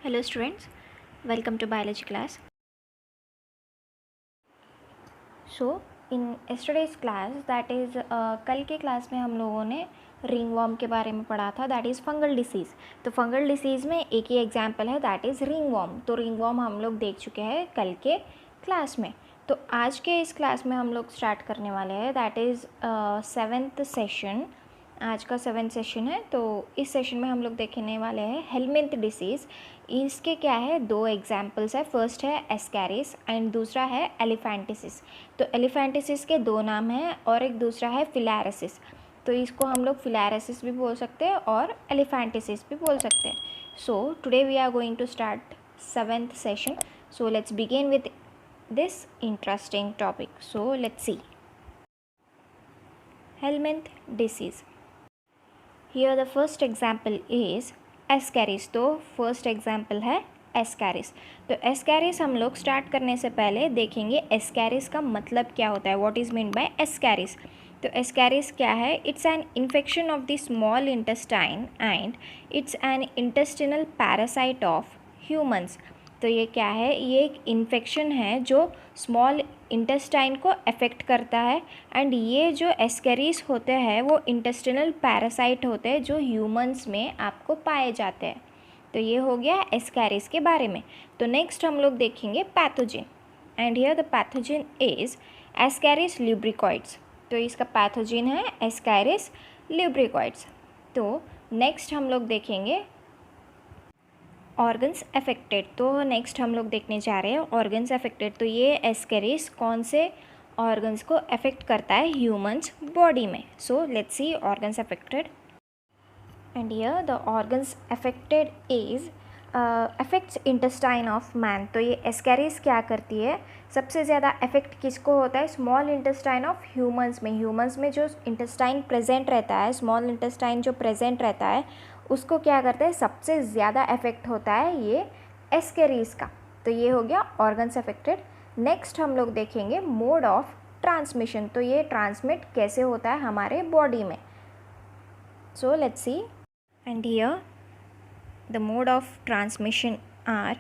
Hello students, welcome to biology class. So in yesterday's class that is कल के class में हम लोगों ने रिंग वॉर्म के बारे में पढ़ा था, दैट इज़ फंगल डिसीज़. तो फंगल डिसीज़ में एक ही एग्जाम्पल है, दैट इज़ रिंग वॉर्म. तो रिंग वॉर्म हम लोग देख चुके हैं कल के क्लास में. तो आज के इस क्लास में हम लोग स्टार्ट करने वाले हैं, दैट इज़ 7th सेशन. आज का 7th सेशन है. तो इस सेशन में हम लोग देखने वाले हैं हेलमिंथ डिसीज़. इसके क्या है, दो एग्जाम्पल्स है. फर्स्ट है एस्कैरिस एंड दूसरा है एलिफेंटिसिस. तो एलिफेंटिसिस के दो नाम हैं और एक दूसरा है फिलैरिसिस. तो इसको हम लोग फिलैरिसिस भी बोल सकते हैं और एलिफेंटिसिस भी बोल सकते हैं. So today we are going to start 7th session. So let's begin with this interesting topic. So let's see. Helminth disease. Here the first example is Ascaris. तो फर्स्ट एग्जाम्पल है एस्कैरिस. तो एस्कैरिस हम लोग start करने से पहले देखेंगे Ascaris का मतलब क्या होता है, what is mean by Ascaris. तो एस्कैरिस क्या है, it's an infection of the small intestine and it's an intestinal parasite of humans. तो ये क्या है, ये एक इन्फेक्शन है जो स्मॉल इंटेस्टाइन को अफेक्ट करता है. एंड ये जो एस्कैरिस होते हैं वो इंटेस्टिनल पैरासाइट होते हैं जो ह्यूमंस में आपको पाए जाते हैं. तो ये हो गया एस्कैरिस के बारे में. तो नेक्स्ट हम लोग देखेंगे pathogen. And here the pathogen is ascaris lumbricoides. तो इसका पैथोजन है एस्कैरिस ल्यूब्रिकॉइड्स. तो नेक्स्ट हम लोग देखेंगे ऑर्गन्स अफेक्टेड. तो नेक्स्ट हम लोग देखने जा रहे हैं ऑर्गन्स अफेक्टेड. तो ये एस्कैरिस कौन से ऑर्गन्स को अफेक्ट करता है ह्यूमंस बॉडी में. So let's C organs affected. And here the organs affected is affects intestine of man. तो ये एस्कैरिस क्या करती है, सबसे ज़्यादा अफेक्ट किसको होता है, स्मॉल इंटेस्टाइन ऑफ ह्यूमंस में. ह्यूमंस में जो इंटेस्टाइन प्रेजेंट रहता है, स्मॉल इंटेस्टाइन जो प्रेजेंट रहता है उसको क्या करता है, सबसे ज़्यादा अफेक्ट होता है ये एस्कैरिस का. तो ये हो गया ऑर्गन्स अफेक्टेड. नेक्स्ट हम लोग देखेंगे मोड ऑफ ट्रांसमिशन. तो ये ट्रांसमिट कैसे होता है हमारे बॉडी में. So let's see. And here the mode of transmission are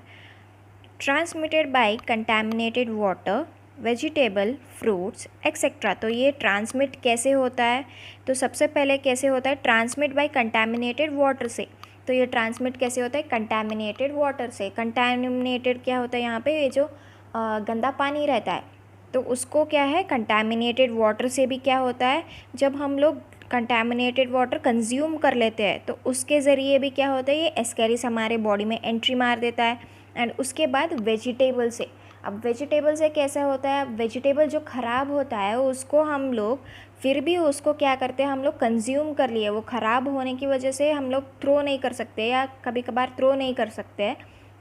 transmitted by contaminated water, vegetable, fruits etcetera. तो ये ट्रांसमिट कैसे होता है, तो सबसे पहले कैसे होता है, ट्रांसमिट बाय कंटैमिनेटेड वाटर से. तो ये ट्रांसमिट कैसे होता है, कंटैमिनेटेड वाटर से. कंटैमिनेटेड क्या होता है यहाँ पे, ये जो गंदा पानी रहता है तो उसको क्या है, कंटैमिनेटेड वाटर से भी क्या होता है, जब हम लोग कंटैमिनेटेड वाटर कंज्यूम कर लेते हैं तो उसके ज़रिए भी क्या होता है, ये एस्कैरिस हमारे बॉडी में एंट्री मार देता है. एंड उसके बाद वेजिटेबल से. अब वेजिटेबल से कैसा होता है, वेजिटेबल जो ख़राब होता है उसको हम लोग फिर भी उसको क्या करते हैं, हम लोग कंज्यूम कर लिए, वो ख़राब होने की वजह से हम लोग थ्रो नहीं कर सकते या कभी कभार थ्रो नहीं कर सकते,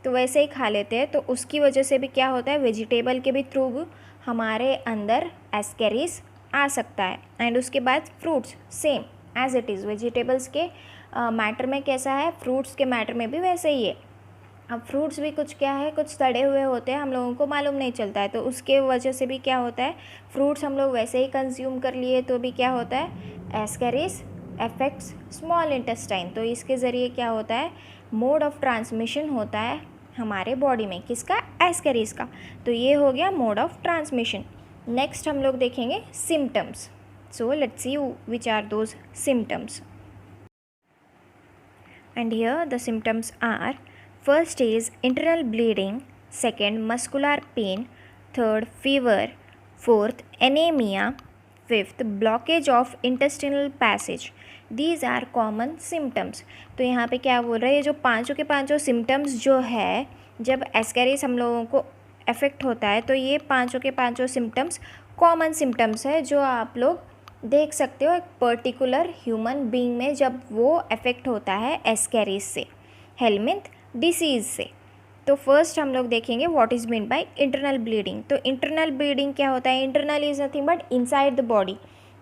तो वैसे ही खा लेते हैं. तो उसकी वजह से भी क्या होता है, वेजिटेबल के भी थ्रू हमारे अंदर एस्कैरिस आ सकता है. एंड उसके बाद fruits same as it is. Vegetables के मैटर में कैसा है, फ्रूट्स के मैटर में भी वैसे ही है. अब फ्रूट्स भी कुछ क्या है, कुछ सड़े हुए होते हैं, हम लोगों को मालूम नहीं चलता है, तो उसके वजह से भी क्या होता है, फ्रूट्स हम लोग वैसे ही कंज्यूम कर लिए तो भी क्या होता है, एस्कैरिस अफेक्ट्स स्मॉल इंटेस्टाइन. तो इसके ज़रिए क्या होता है, मोड ऑफ ट्रांसमिशन होता है हमारे बॉडी में, किसका, एस्कैरिस का. तो ये हो गया मोड ऑफ ट्रांसमिशन. नेक्स्ट हम लोग देखेंगे symptoms. So let's see which are those symptoms. And here the symptoms are, first is internal bleeding, second muscular pain, third fever, fourth anemia, fifth blockage of intestinal passage. These are common symptoms. तो यहाँ पे क्या बोल रहे हैं, ये जो पांचों के पांचों सिम्टम्स जो है जब एस्कैरिस हम लोगों को अफेक्ट होता है तो ये पांचों के पांचों सिम्टम्स कॉमन सिम्टम्स है जो आप लोग देख सकते हो एक पर्टिकुलर ह्यूमन बीइंग में जब वो अफेक्ट होता है एस्कैरिस से, हेलमिंथ डिसीज़ से. तो फर्स्ट हम लोग देखेंगे what is mean by internal bleeding. तो इंटरनल ब्लीडिंग क्या होता है, internal is nothing but inside the body.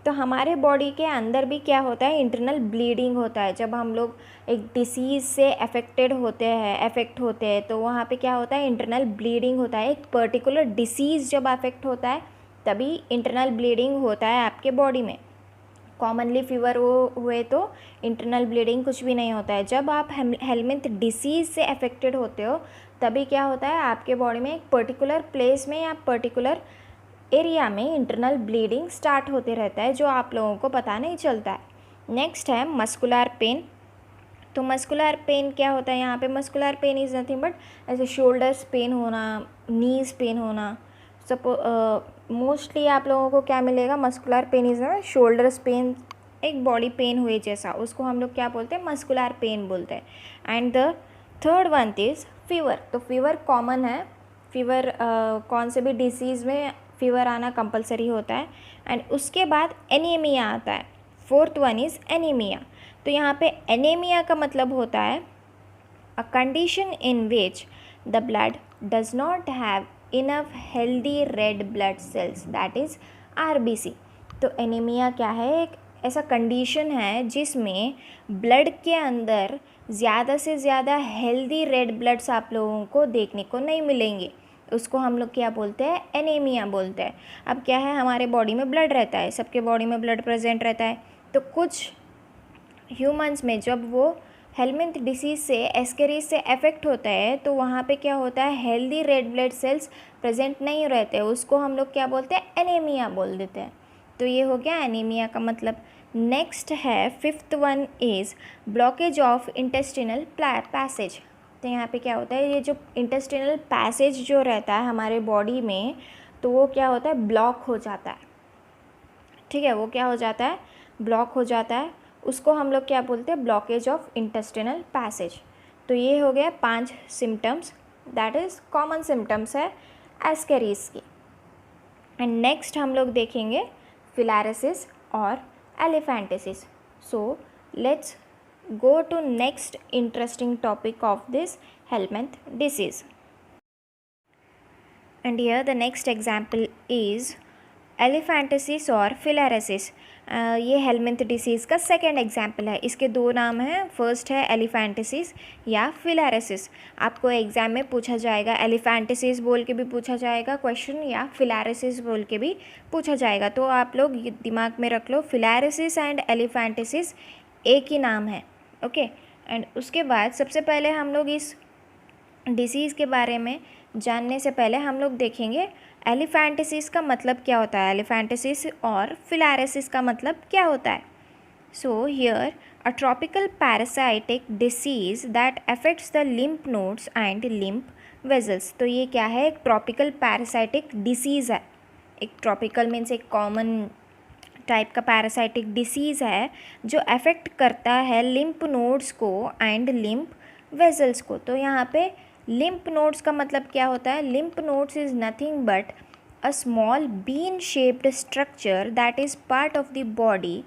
तो हमारे बॉडी के अंदर भी क्या होता है, इंटरनल ब्लीडिंग होता है. जब हम लोग एक डिसीज़ से अफेक्ट होते हैं तो वहाँ पे क्या होता है, इंटरनल ब्लीडिंग होता है. एक पर्टिकुलर डिसीज़ जब अफेक्ट होता है तभी इंटरनल ब्लीडिंग होता है आपके बॉडी में. कॉमनली फीवर हुए तो इंटरनल ब्लीडिंग कुछ भी नहीं होता है। जब आप हेलमिंथ डिसीज़ से अफेक्टेड होते हो तभी क्या होता है, आपके बॉडी में एक पर्टिकुलर प्लेस में या पर्टिकुलर एरिया में इंटरनल ब्लीडिंग स्टार्ट होते रहता है, जो आप लोगों को पता नहीं चलता है। नेक्स्ट है मस्कुलर पेन। तो मस्कुलर पेन क्या होता है यहाँ पे? Muscular pain is nothing but ऐसे शोल्डर्स पेन होना, नीज़ पेन होना। मोस्टली आप लोगों को क्या मिलेगा? मस्कुलर पेन इज़ ना शोल्डर्स पेन, एक बॉडी पेन हुए जैसा, उसको हम लोग क्या बोलते हैं? मस्कुलर पेन बोलते हैं। And the third one is fever. तो फीवर कॉमन है, फीवर कौन से भी डिसीज़ में फीवर आना कंपलसरी होता है। एंड उसके बाद एनीमिया आता है। Fourth one is anaemia. तो यहाँ पे एनीमिया का मतलब होता है a condition in which the blood does not have enough healthy red blood cells, that is RBC। तो एनीमिया क्या है? एक ऐसा कंडीशन है जिसमें ब्लड के अंदर ज़्यादा से ज़्यादा हेल्दी रेड ब्लड्स आप लोगों को देखने को नहीं मिलेंगे। उसको हम लोग क्या बोलते हैं? एनीमिया बोलते हैं। अब क्या है, हमारे बॉडी में ब्लड रहता है, सबके बॉडी में ब्लड प्रेजेंट रहता है। तो कुछ ह्यूमंस में जब वो हेलमिंथ डिसीज़ से, एस्केरिस से अफेक्ट होता है तो वहाँ पे क्या होता है? Healthy red blood cells present नहीं रहते, उसको हम लोग क्या बोलते हैं? एनीमिया बोल देते हैं। तो ये हो गया एनीमिया का मतलब। नेक्स्ट है fifth one is blockage of intestinal passage. तो यहाँ पे क्या होता है? ये जो इंटेस्टिनल पैसेज जो रहता है हमारे बॉडी में, तो वो क्या होता है? ब्लॉक हो जाता है। ठीक है, वो क्या हो जाता है? ब्लॉक हो जाता है। उसको हम लोग क्या बोलते हैं? Blockage of intestinal passage. तो ये हो गया 5 symptoms, that is common symptoms है एस्केरिस की। एंड नेक्स्ट हम लोग देखेंगे फिलारिसिस और elephantiasis. So let's go to next interesting topic of this helminth disease. And here the next example is एलिफेंटिसिस और फिलारिसिस। ये हेलमिंथ डिसीज़ का सेकेंड एग्जाम्पल है। इसके 2 नाम हैं, फर्स्ट है एलिफेंटिसिस या फिलारिसिस। आपको एग्ज़ाम में पूछा जाएगा, एलिफेंटिसिस बोल के भी पूछा जाएगा क्वेश्चन, या फिलारिसिस बोल के भी पूछा जाएगा। तो आप लोग दिमाग में रख लो, फिलारिसिस एंड एलिफेंटिसिस एक ही नाम है। ओके। एंड उसके बाद सबसे पहले हम लोग इस डिसीज़ के बारे में जानने से पहले हम लोग देखेंगे एलिफेंटिसिस का मतलब क्या होता है, एलिफेंटिसिस और फिलारिसिस का मतलब क्या होता है। So here a tropical parasitic disease that affects the lymph nodes and lymph vessels. तो ये क्या है? एक ट्रॉपिकल पैरासाइटिक डिसीज़ है। एक ट्रॉपिकल मीन्स एक कॉमन टाइप का पैरासाइटिक डिसीज़ है जो अफेक्ट करता है लिम्फ नोड्स को एंड लिम्फ वेजल्स को। तो यहाँ पे लिम्फ नोड्स का मतलब क्या होता है? Lymph nodes is nothing but a small bean shaped structure that is part of the body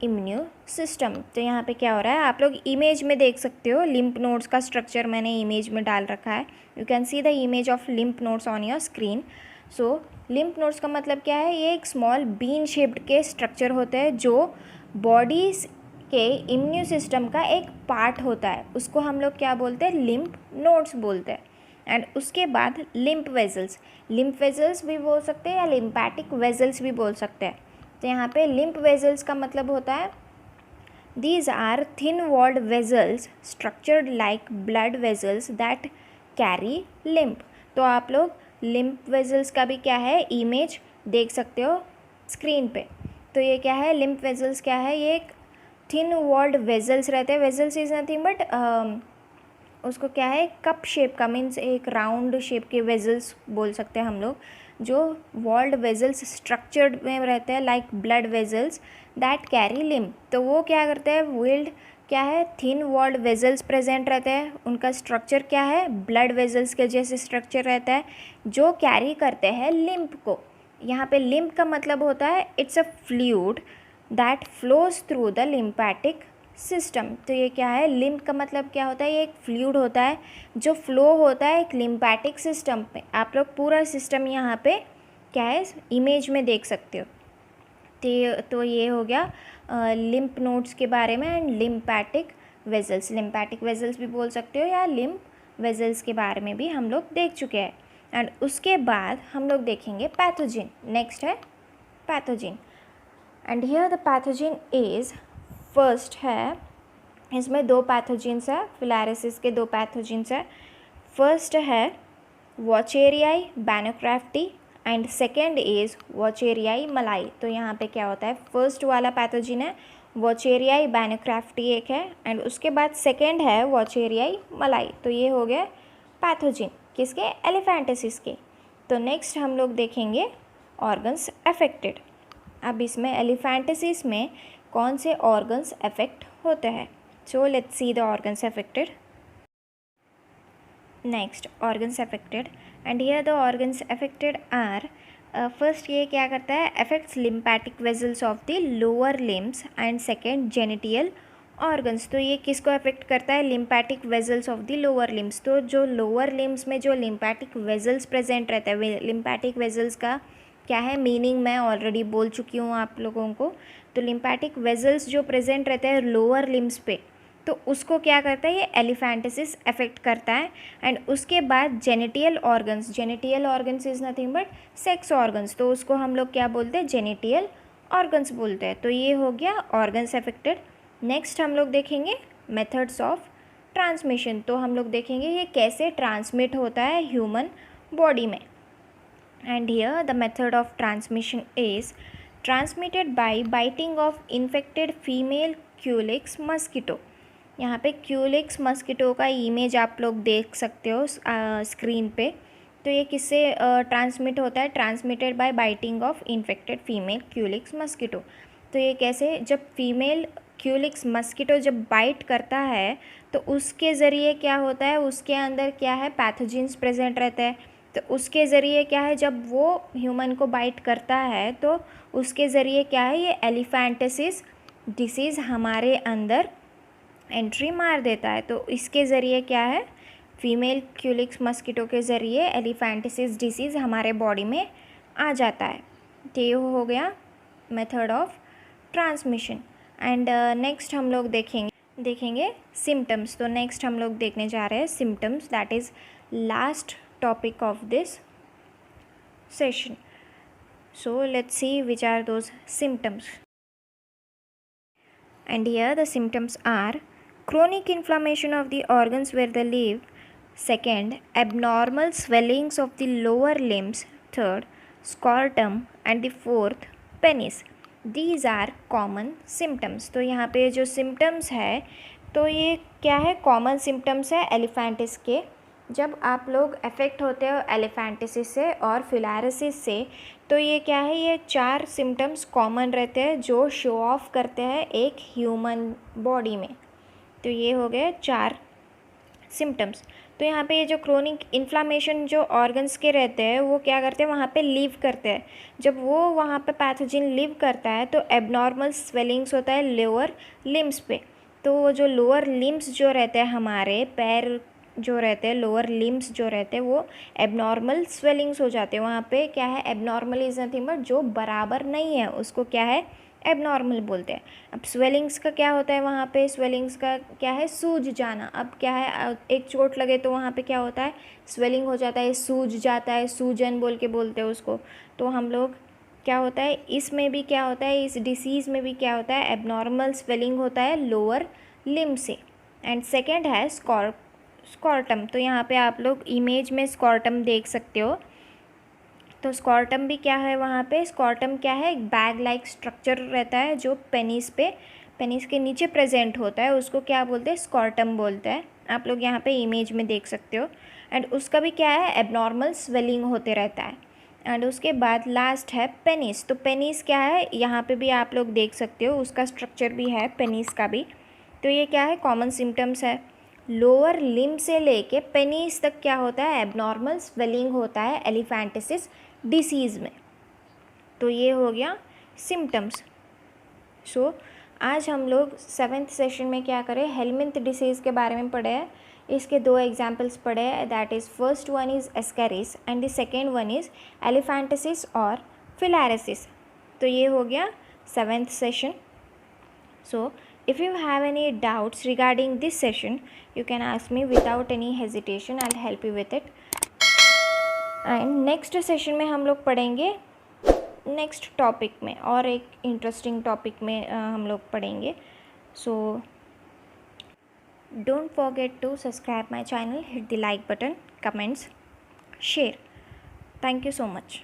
immune system. तो यहाँ पे क्या हो रहा है, आप लोग इमेज में देख सकते हो। लिम्फ नोड्स का स्ट्रक्चर मैंने इमेज में डाल रखा है। You can see the image of lymph nodes on your screen. So lymph nodes का मतलब क्या है? ये एक स्मॉल बीन शेप्ड के स्ट्रक्चर होते हैं जो बॉडीज़ के इम्यून सिस्टम का एक पार्ट होता है। उसको हम लोग क्या बोलते हैं? लिम्फ नोड्स बोलते हैं। एंड उसके बाद लिम्फ वेजल्स भी बोल सकते हैं या लिम्फैटिक वेजल्स भी बोल सकते हैं। तो यहाँ पे लिम्फ वेजल्स का मतलब होता है these are thin walled vessels structured like blood vessels that carry lymph. तो आप लोग लिम्फ वेजल्स का भी क्या है, इमेज देख सकते हो स्क्रीन पे। तो ये क्या है? लिम्फ वेजल्स क्या है? ये एक थिन वॉल्ड वेजल्स रहते हैं। वेजल्स इज़ नथिंग बट उसको क्या है, कप शेप का, मीन्स एक राउंड शेप के वेजल्स बोल सकते हैं हम लोग, जो वॉल्ड वेजल्स स्ट्रक्चर्ड में रहते हैं like blood vessels that carry lymph. तो वो क्या करते हैं? विल्ड क्या है? थिन वॉल्ड वेजल्स प्रेजेंट रहते हैं। उनका स्ट्रक्चर क्या है? ब्लड वेजल्स के जैसे स्ट्रक्चर रहता है जो कैरी करते हैं लिम्फ को। यहाँ पे लिम्फ का मतलब होता है it's a fluid that flows through the lymphatic system. तो ये क्या है? लिम्फ का मतलब क्या होता है? ये एक फ्लूइड होता है जो फ्लो होता है एक लिम्फैटिक सिस्टम पे। आप लोग पूरा सिस्टम यहाँ पे क्या है, इमेज में देख सकते हो। तो ये हो गया लिम्फ नोड्स के बारे में। एंड लिम्फैटिक वेजल्स भी बोल सकते हो या लिम्फ वेजल्स के बारे में भी हम लोग देख चुके हैं। एंड उसके बाद हम लोग देखेंगे पैथोजिन। नेक्स्ट है pathogen. And here the pathogen is first है, इसमें 2 पैथोजेंस है, फिलारिसिस के 2 पैथोजेंस है। फर्स्ट है वॉचेरियाई बैनोक्राफ्टी एंड सेकेंड इज वॉचेरियाई मलाई। तो यहाँ पे क्या होता है, फर्स्ट वाला पैथोजन है वॉचेरियाई बैनोक्राफ्टी एक है, एंड उसके बाद सेकेंड है वॉचेरियाई मलाई। तो ये हो गया पैथोजन किसके, एलिफेंटिसिस के। तो नेक्स्ट हम लोग देखेंगे ऑर्गन्स अफेक्टेड। अब इसमें एलिफेंटिसिस में कौन से ऑर्गन्स अफेक्ट होते हैं। So let's see the organs affected. Next organs affected, and here the organs affected are first ये क्या करता है, affects lymphatic vessels of the lower limbs and second genital organs. तो ये किसको अफेक्ट करता है, lymphatic vessels of the lower limbs. तो जो लोअर लिम्स में जो लिम्पैटिक वेजल्स प्रेजेंट रहता है, लिम्पैटिक वेजल्स का क्या है मीनिंग मैं ऑलरेडी बोल चुकी हूँ आप लोगों को। तो लिम्पैटिक वेजल्स जो प्रेजेंट रहते हैं लोअर लिम्स पे, तो उसको क्या करता है, ये एलिफेंटिसिस अफेक्ट करता है। एंड उसके बाद genital organs, genital organs is nothing but sex organs, तो उसको हम लोग क्या बोलते हैं, जेनिटियल ऑर्गन्स बोलते हैं। तो ये हो गया ऑर्गन्स अफेक्टेड। नेक्स्ट हम लोग देखेंगे मेथड्स ऑफ ट्रांसमिशन। तो हम लोग देखेंगे ये कैसे ट्रांसमिट होता है ह्यूमन बॉडी में। And here the method of transmission is transmitted by biting of infected female Culex mosquito. यहाँ पे क्यूलिक्स मस्किटो का इमेज आप लोग देख सकते हो स्क्रीन पे। तो ये किससे ट्रांसमिट होता है, transmitted by biting of infected female Culex mosquito. तो ये कैसे, जब फीमेल क्यूलिक्स मस्किटो जब बाइट करता है तो उसके ज़रिए क्या होता है, उसके अंदर क्या है, पैथोजेंस प्रेजेंट रहते हैं। तो उसके ज़रिए क्या है, जब वो ह्यूमन को बाइट करता है तो उसके ज़रिए क्या है, ये एलिफेंटिसिस डिसीज़ हमारे अंदर एंट्री मार देता है। तो इसके ज़रिए क्या है, फीमेल क्यूलिक्स मस्किटो के ज़रिए एलिफेंटिसिस डिसीज़ हमारे बॉडी में आ जाता है। तो ये हो गया method of transmission. And next हम लोग देखेंगे सिम्टम्स। तो नेक्स्ट हम लोग देखने जा रहे हैं symptoms, that is last topic of this session. So let's see which are those symptoms. And here the symptoms are chronic inflammation of the organs where they live, second, abnormal swellings of the lower limbs, third, scrotum, and the fourth, penis. These are common symptoms. तो यहाँ पे जो symptoms है तो ये क्या है, common symptoms है एलिफेंटिस के। जब आप लोग अफेक्ट होते हो एलिफेंटिसिस से और फिलारिसिस से, तो ये क्या है, ये 4 सिम्टम्स कॉमन रहते हैं जो शो ऑफ करते हैं एक ह्यूमन बॉडी में। तो ये हो गए 4 सिम्टम्स। तो यहाँ पे ये जो क्रोनिक इन्फ्लामेशन जो ऑर्गन्स के रहते हैं वो क्या करते हैं, वहाँ पे लिव करते हैं। जब वो वहाँ पे पैथोजन लिव करता है तो एबनॉर्मल स्वेलिंग्स होता है लोअर लिम्स पे। तो वो जो लोअर लिम्स जो रहते हैं, हमारे पैर जो रहते हैं, लोअर लिम्स जो रहते हैं, वो एबनॉर्मल स्वेलिंग्स हो जाते हैं। वहाँ पे क्या है, एबनॉर्मल इज नथिंग बट जो बराबर नहीं है उसको क्या है, एबनॉर्मल बोलते हैं। अब स्वेलिंग्स का क्या होता है, वहाँ पे स्वेलिंग्स का क्या है, सूज जाना। अब क्या है, एक चोट लगे तो वहाँ पे क्या होता है, स्वेलिंग हो जाता है, सूज जाता है, सूजन बोल के बोलते हैं उसको। तो हम लोग क्या होता है, इसमें भी क्या होता है, इस डिसीज़ में भी क्या होता है, एबनॉर्मल स्वेलिंग होता है लोअर लिम्ब से। एंड सेकेंड है स्कॉर्टम। तो यहाँ पे आप लोग इमेज में स्कॉर्टम देख सकते हो। तो स्कॉर्टम भी क्या है, वहाँ पे स्कॉर्टम क्या है, एक बैग लाइक स्ट्रक्चर रहता है जो पेनिस के नीचे प्रेजेंट होता है, उसको क्या बोलते हैं, स्कॉर्टम बोलते हैं। आप लोग यहाँ पे इमेज में देख सकते हो। एंड उसका भी क्या है, एबनॉर्मल स्वेलिंग होते रहता है। एंड उसके बाद लास्ट है पेनिस। तो पेनिस क्या है, यहाँ पे भी आप लोग देख सकते हो, उसका स्ट्रक्चर भी है पेनिस का भी। तो ये क्या है, कॉमन सिम्टम्स है। लोअर लिम्ब से लेके पेनिस तक क्या होता है, एबनॉर्मल स्वेलिंग होता है एलिफेंटिसिस डिसीज़ में। तो ये हो गया सिम्टम्स। सो आज हम लोग 7th सेशन में क्या करें, हेलमिंथ डिसीज़ के बारे में पढ़े हैं। इसके 2 एग्जाम्पल्स पढ़े हैं, that is first one is ascaris and the second one is elephantiasis और फिलारिसिस। तो ये हो गया 7th session. So if you have any doubts regarding this session, you can ask me without any hesitation. I'll help you with it. And next session में हम लोग पढ़ेंगे next topic में और एक इंटरेस्टिंग टॉपिक में हम लोग पढ़ेंगे. सो don't forget to subscribe my channel, hit the like button, comments, share. Thank you so much.